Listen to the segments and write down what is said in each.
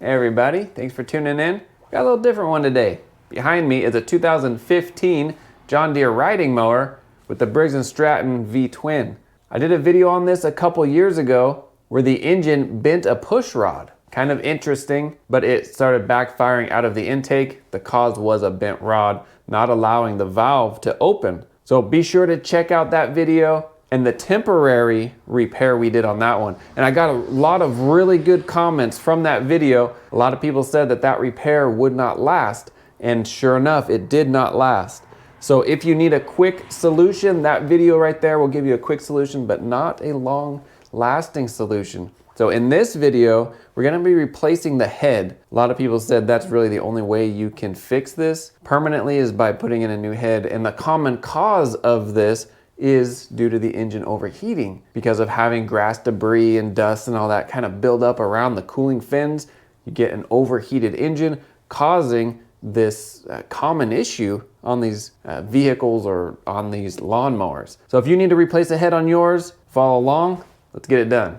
Hey everybody, thanks for tuning in. Got a little different one today. Behind me is a 2015 John Deere Riding Mower with the Briggs and Stratton V-Twin. I did a video on this a couple years ago where the engine bent a push rod. Kind of interesting, but it started backfiring out of the intake. The cause was a bent rod, not allowing the valve to open. So be sure to check out that video and the temporary repair we did on that one. And I got a lot of really good comments from that video. A lot of people said that that repair would not last, and sure enough, it did not last. So if you need a quick solution, that video right there will give you a quick solution, but not a long-lasting solution. So in this video, we're gonna be replacing the head. A lot of people said that's really the only way you can fix this permanently is by putting in a new head. And the common cause of this is due to the engine overheating because of having grass debris and dust and all that kind of build up around the cooling fins. You get an overheated engine causing this common issue on these vehicles or on these lawnmowers. So if you need to replace a head on yours, follow along, let's get it done.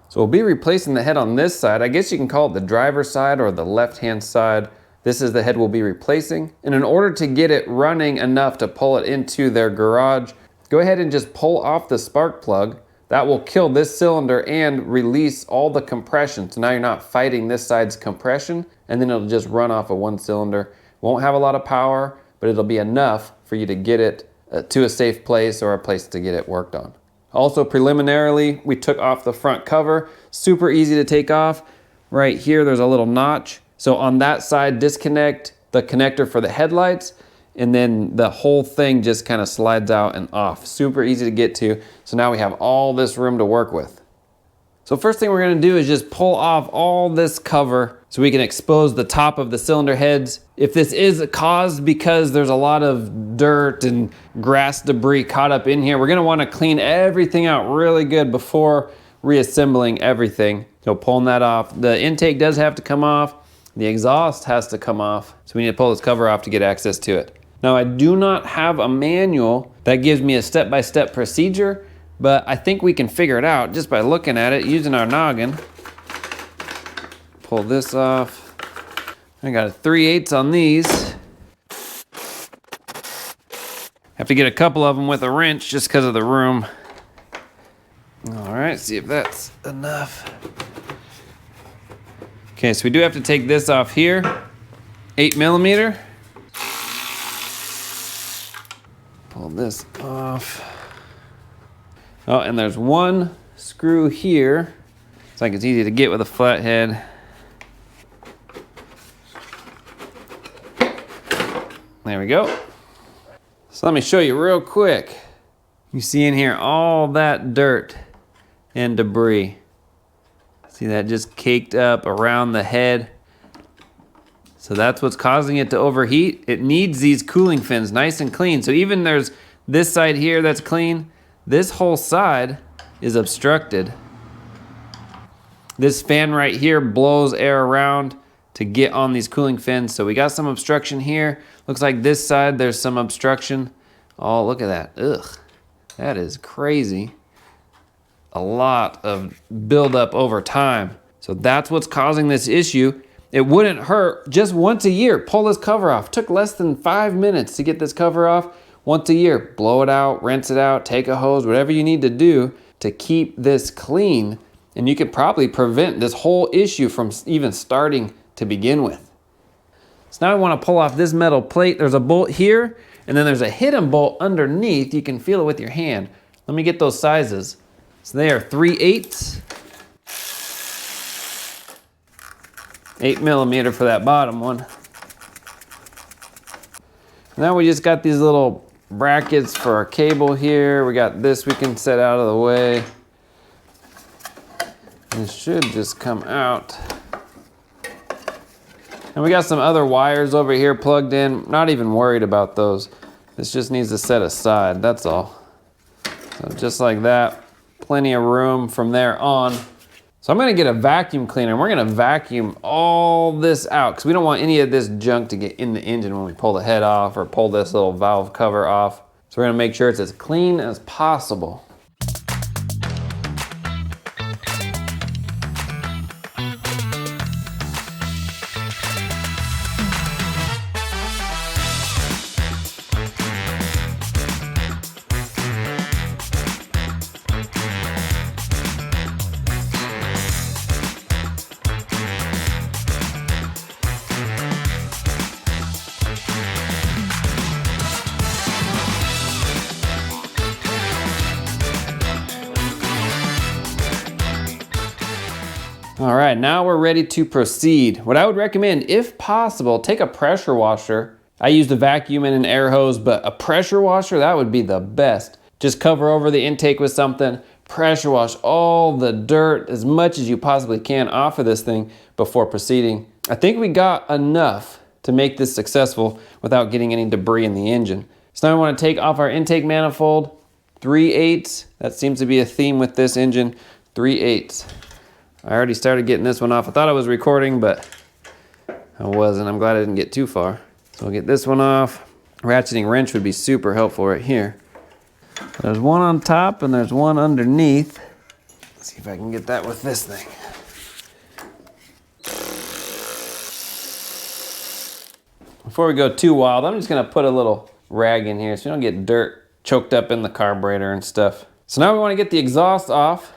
So we'll be replacing the head on this side. I guess you can call it the driver's side or the left-hand side. This is the head we'll be replacing. And in order to get it running enough to pull it into their garage, go ahead and just pull off the spark plug. That will kill this cylinder and release all the compression. So now you're not fighting this side's compression, and then it'll just run off of one cylinder. Won't have a lot of power, but it'll be enough for you to get it to a safe place or a place to get it worked on. Also preliminarily, we took off the front cover. Super easy to take off. Right here, there's a little notch. So on that side, disconnect the connector for the headlights, and then the whole thing just kind of slides out and off. Super easy to get to. So now we have all this room to work with. So first thing we're gonna do is just pull off all this cover so we can expose the top of the cylinder heads. If this is caused because there's a lot of dirt and grass debris caught up in here, we're gonna wanna clean everything out really good before reassembling everything. So pulling that off. The intake does have to come off. The exhaust has to come off. So we need to pull this cover off to get access to it. Now I do not have a manual that gives me a step-by-step procedure, but I think we can figure it out just by looking at it using our noggin. Pull this off. I got a 3/8 on these. Have to get a couple of them with a wrench just because of the room. All right, see if that's enough. Okay, so we do have to take this off here. 8mm. Pull this off. Oh, and there's one screw here. It's like it's easy to get with a flathead. There we go. So let me show you real quick. You see in here all that dirt and debris. See that just caked up around the head. So that's what's causing it to overheat. It needs these cooling fins nice and clean. So even there's this side here that's clean, this whole side is obstructed. This fan right here blows air around to get on these cooling fins. So we got some obstruction here. Looks like this side there's some obstruction. Oh, look at that. Ugh, that is crazy. A lot of buildup over time. So that's what's causing this issue. It wouldn't hurt just once a year. Pull this cover off. Took less than 5 minutes to get this cover off. Once a year, blow it out, rinse it out, take a hose, whatever you need to do to keep this clean. And you could probably prevent this whole issue from even starting to begin with. So now I want to pull off this metal plate. There's a bolt here, and then there's a hidden bolt underneath. You can feel it with your hand. Let me get those sizes. So they are 3/8. 8mm for that bottom one. Now we just got these little brackets for our cable here. We got this we can set out of the way. It should just come out. And we got some other wires over here plugged in. Not even worried about those. This just needs to set aside, that's all. So just like that, plenty of room from there on. So I'm gonna get a vacuum cleaner and we're gonna vacuum all this out because we don't want any of this junk to get in the engine when we pull the head off or pull this little valve cover off. So we're gonna make sure it's as clean as possible. All right, now we're ready to proceed. What I would recommend, if possible, take a pressure washer. I used a vacuum and an air hose, but a pressure washer, that would be the best. Just cover over the intake with something, pressure wash all the dirt as much as you possibly can off of this thing before proceeding. I think we got enough to make this successful without getting any debris in the engine. So now we want to take off our intake manifold, 3/8. That seems to be a theme with this engine, 3/8. I already started getting this one off. I thought I was recording, but I wasn't. I'm glad I didn't get too far. So we'll get this one off. Ratcheting wrench would be super helpful right here. There's one on top and there's one underneath. Let's see if I can get that with this thing. Before we go too wild, I'm just gonna put a little rag in here so you don't get dirt choked up in the carburetor and stuff. So now we wanna get the exhaust off.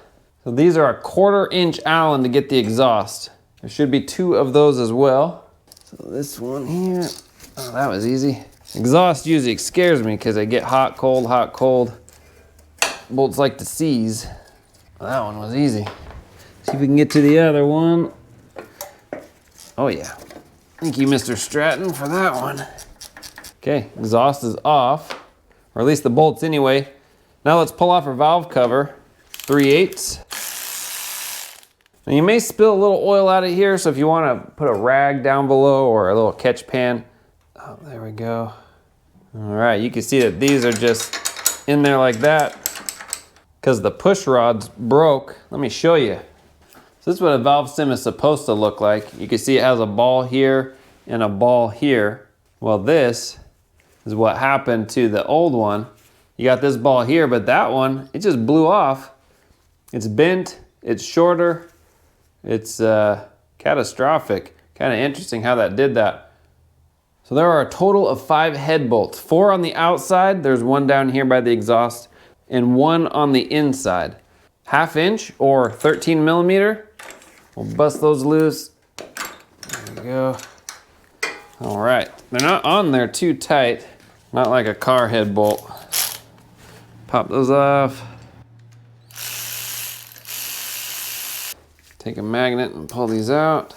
So these are a 1/4 inch Allen to get the exhaust. There should be 2 of those as well. So this one here, oh, that was easy. Exhaust usually scares me because they get hot, cold, hot, cold. Bolts like to seize. Well, that one was easy. See if we can get to the other one. Oh yeah. Thank you, Mr. Stratton, for that one. Okay, exhaust is off, or at least the bolts anyway. Now let's pull off our valve cover, 3/8. Now you may spill a little oil out of here, so if you want to put a rag down below or a little catch pan. Oh, there we go. All right, you can see that these are just in there like that because the push rod's broke. Let me show you. So this is what a valve stem is supposed to look like. You can see it has a ball here and a ball here. Well, this is what happened to the old one. You got this ball here, but that one, it just blew off. It's bent, it's shorter, it's catastrophic. Kind of interesting how that did that. So there are a total of 5 head bolts. 4 on the outside, there's 1 down here by the exhaust, and 1 on the inside. 1/2 inch or 13 millimeter. We'll bust those loose. There we go. All right, they're not on there too tight, not like a car head bolt. Pop those off. Take a magnet and pull these out.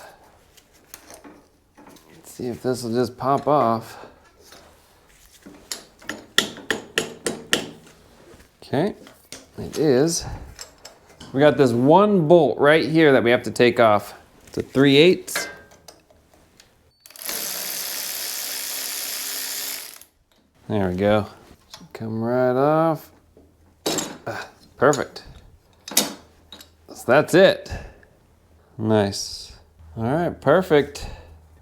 Let's see if this will just pop off. Okay, it is. We got this one bolt right here that we have to take off. It's a 3/8. There we go. Come right off. Perfect. So that's it. Nice. All right, perfect.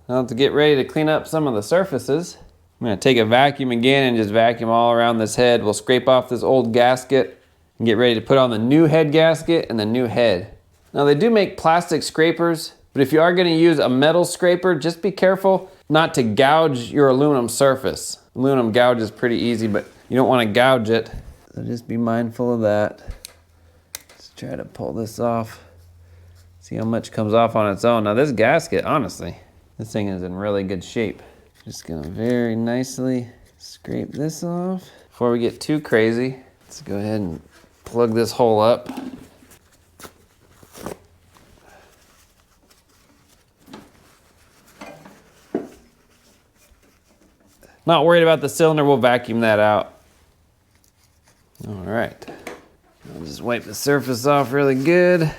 Now to get ready to clean up some of the surfaces, I'm gonna take a vacuum again and just vacuum all around this head. We'll scrape off this old gasket and get ready to put on the new head gasket and the new head. Now they do make plastic scrapers, but if you are gonna use a metal scraper, just be careful not to gouge your aluminum surface. Aluminum gouge is pretty easy, but you don't wanna gouge it. So just be mindful of that. Let's try to pull this off. See how much comes off on its own. Now this gasket, honestly, this thing is in really good shape. Just gonna very nicely scrape this off. Before we get too crazy, let's go ahead and plug this hole up. Not worried about the cylinder, we'll vacuum that out. All right, I'll just wipe the surface off really good.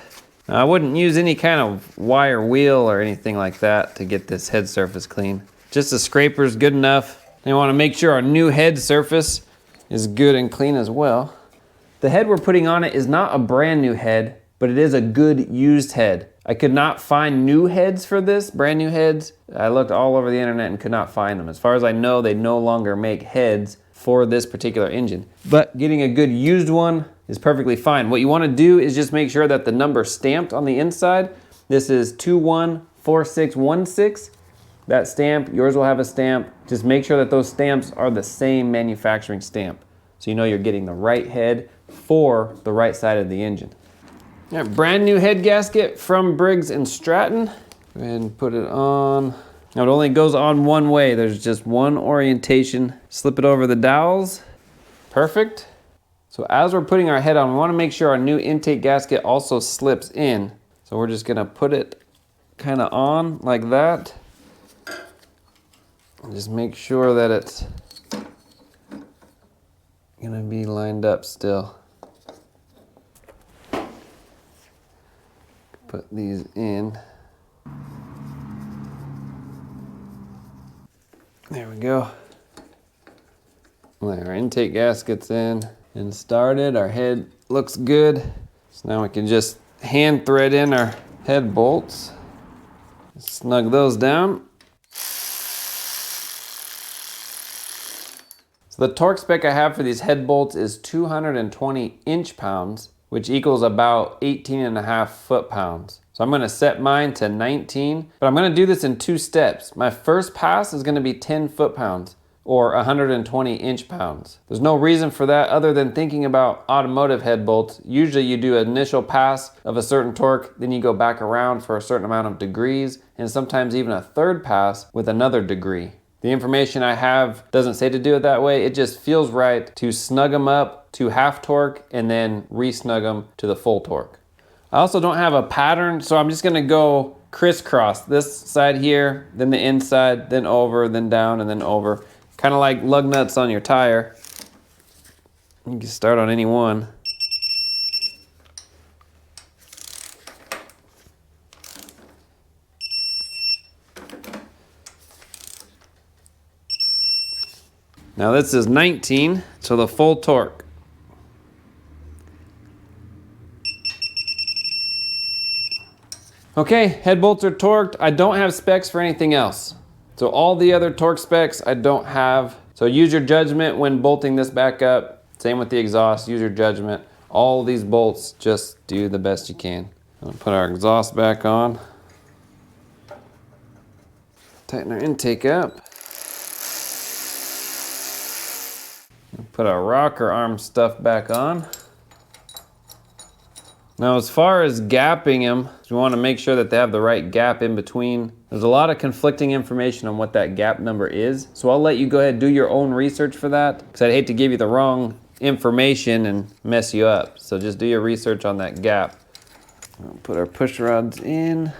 Now, I wouldn't use any kind of wire wheel or anything like that to get this head surface clean. Just a scraper is good enough. And we want to make sure our new head surface is good and clean as well. The head we're putting on it is not a brand new head, but it is a good used head. I could not find new heads for this, brand new heads. I looked all over the internet and could not find them. As far as I know, they no longer make heads for this particular engine. But getting a good used one is perfectly fine. What you want to do is just make sure that the number stamped on the inside, this is 214616. That stamp, yours will have a stamp. Just make sure that those stamps are the same manufacturing stamp, so you know you're getting the right head for the right side of the engine. All right, brand new head gasket from Briggs and Stratton. Go ahead and put it on. Now it only goes on one way. There's just one orientation. Slip it over the dowels. Perfect. So as we're putting our head on, we want to make sure our new intake gasket also slips in. So we're just gonna put it kind of on like that. And just make sure that it's gonna be lined up still. Put these in. There we go. Our intake gasket's in and started. Our head looks good. So now we can just hand thread in our head bolts. Snug those down. So the torque spec I have for these head bolts is 220 inch-pounds, which equals about 18.5 foot-pounds. So I'm gonna set mine to 19, but I'm gonna do this in 2 steps. My first pass is gonna be 10 foot-pounds, or 120 inch-pounds. There's no reason for that other than thinking about automotive head bolts. Usually you do an initial pass of a certain torque, then you go back around for a certain amount of degrees, and sometimes even a third pass with another degree. The information I have doesn't say to do it that way. It just feels right to snug them up to half torque and then re-snug them to the full torque. I also don't have a pattern, so I'm just gonna go crisscross. This side here, then the inside, then over, then down, and then over. Kind of like lug nuts on your tire. You can start on any one. Now this is 19, so the full torque. Okay, head bolts are torqued. I don't have specs for anything else. So all the other torque specs I don't have. So use your judgment when bolting this back up. Same with the exhaust, use your judgment. All these bolts, just do the best you can. I'm gonna put our exhaust back on. Tighten our intake up. Put our rocker arm stuff back on. Now as far as gapping them, we want to make sure that they have the right gap in between. There's a lot of conflicting information on what that gap number is, so I'll let you go ahead and do your own research for that, because I'd hate to give you the wrong information and mess you up. So just do your research on that gap. We'll put our push rods in.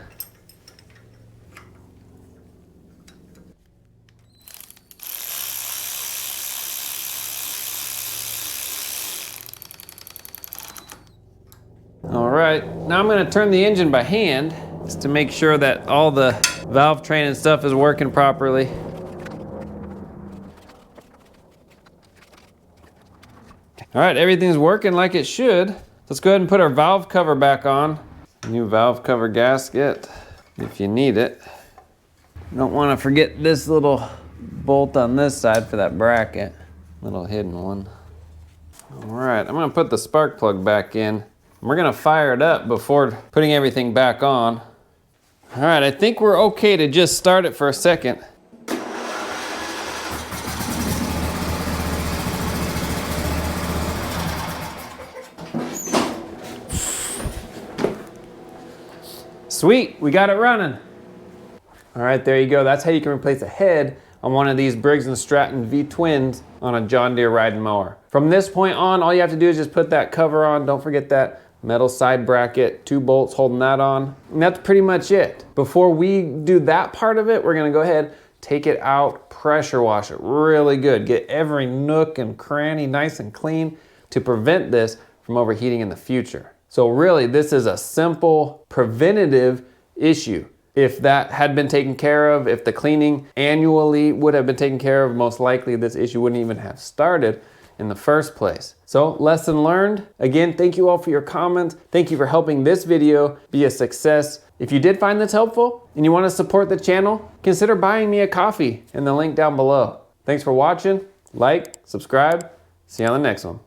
All right, now I'm gonna turn the engine by hand just to make sure that all the valve train and stuff is working properly. All right, everything's working like it should. Let's go ahead and put our valve cover back on. New valve cover gasket, if you need it. You don't wanna forget this little bolt on this side for that bracket. Little hidden one. All right, I'm gonna put the spark plug back in. We're gonna fire it up before putting everything back on. All right, I think we're okay to just start it for a second. Sweet, we got it running. All right, there you go. That's how you can replace a head on one of these Briggs and Stratton V-twins on a John Deere Riding Mower. From this point on, all you have to do is just put that cover on. Don't forget that metal side bracket, 2 bolts holding that on. And that's pretty much it. Before we do that part of it, we're gonna go ahead, take it out, pressure wash it really good. Get every nook and cranny nice and clean to prevent this from overheating in the future. So really, this is a simple preventative issue. If that had been taken care of, if the cleaning annually would have been taken care of, most likely this issue wouldn't even have started in the first place. So, lesson learned. Again, thank you all for your comments. Thank you for helping this video be a success. If you did find this helpful and you want to support the channel, consider buying me a coffee in the link down below. Thanks for watching. Like, subscribe. See you on the next one.